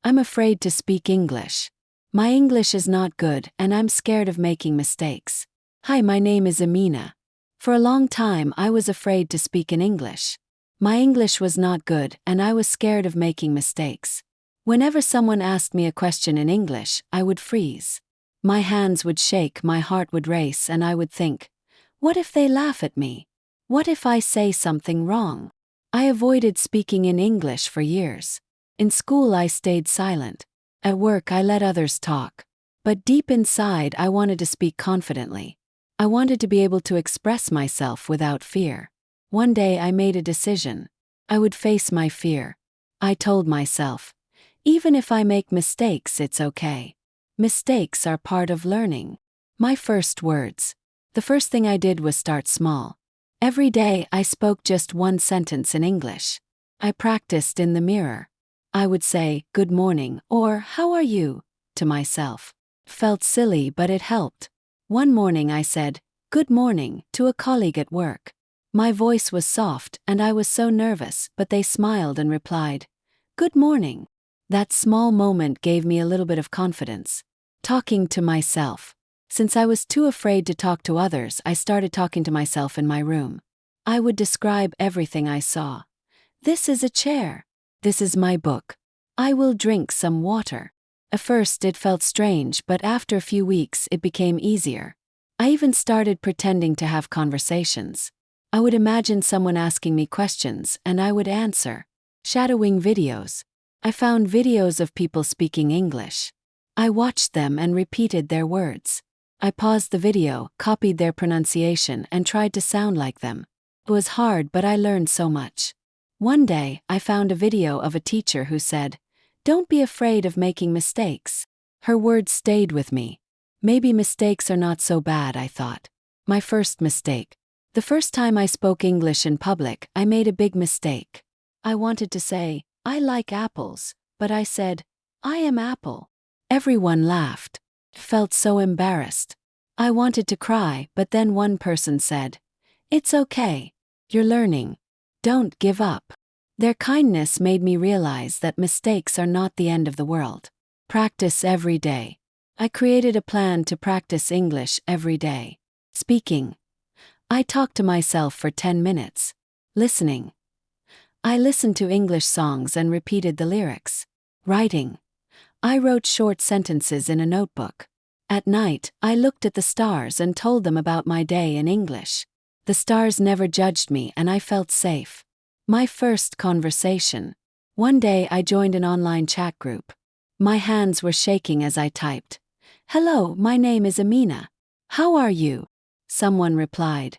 I'm afraid to speak English. My English is not good and I'm scared of making mistakes. Hi, my name is Amina. For a long time I was afraid to speak in English. My English was not good and I was scared of making mistakes. Whenever someone asked me a question in English, I would freeze. My hands would shake, my heart would race, and I would think, what if they laugh at me? What if I say something wrong? I avoided speaking in English for years. In school I stayed silent. At work I let others talk. But deep inside I wanted to speak confidently. I wanted to be able to express myself without fear. One day I made a decision. I would face my fear. I told myself, even if I make mistakes, it's okay. Mistakes are part of learning. My first words. The first thing I did was start small. Every day I spoke just one sentence in English. I practiced in the mirror. I would say, good morning, or how are you, to myself. Felt silly, but it helped. One morning I said, good morning, to a colleague at work. My voice was soft and I was so nervous, but they smiled and replied, good morning. That small moment gave me a little bit of confidence. Talking to myself. Since I was too afraid to talk to others, I started talking to myself in my room. I would describe everything I saw. This is a chair. This is my book. I will drink some water. At first it felt strange, but after a few weeks it became easier. I even started pretending to have conversations. I would imagine someone asking me questions and I would answer. Shadowing videos. I found videos of people speaking English. I watched them and repeated their words. I paused the video, copied their pronunciation, and tried to sound like them. It was hard, but I learned so much. One day, I found a video of a teacher who said, don't be afraid of making mistakes. Her words stayed with me. Maybe mistakes are not so bad, I thought. My first mistake. The first time I spoke English in public, I made a big mistake. I wanted to say, I like apples, but I said, I am apple. Everyone laughed. Felt so embarrassed. I wanted to cry, but then one person said, it's okay. You're learning. Don't give up. Their kindness made me realize that mistakes are not the end of the world. Practice every day. I created a plan to practice English every day. Speaking. I talked to myself for 10 minutes. Listening. I listened to English songs and repeated the lyrics. Writing. I wrote short sentences in a notebook. At night, I looked at the stars and told them about my day in English. The stars never judged me and I felt safe. My first conversation. One day I joined an online chat group. My hands were shaking as I typed. Hello, my name is Amina. How are you? Someone replied.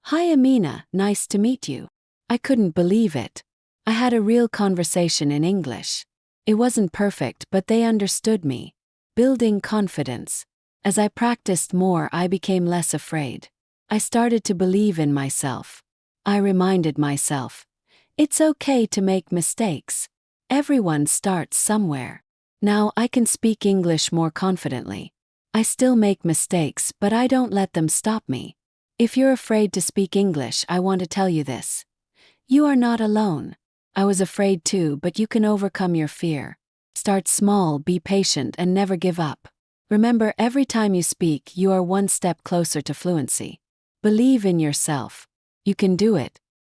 Hi Amina, nice to meet you. I couldn't believe it. I had a real conversation in English. It wasn't perfect, but they understood me. Building confidence. As I practiced more, I became less afraid. I started to believe in myself. I reminded myself, it's okay to make mistakes. Everyone starts somewhere. Now I can speak English more confidently. I still make mistakes, but I don't let them stop me. If you're afraid to speak English, I want to tell you this. You are not alone. I was afraid too, but you can overcome your fear. Start small, be patient, and never give up. Remember, every time you speak, you are one step closer to fluency. Believe in yourself. You can do it.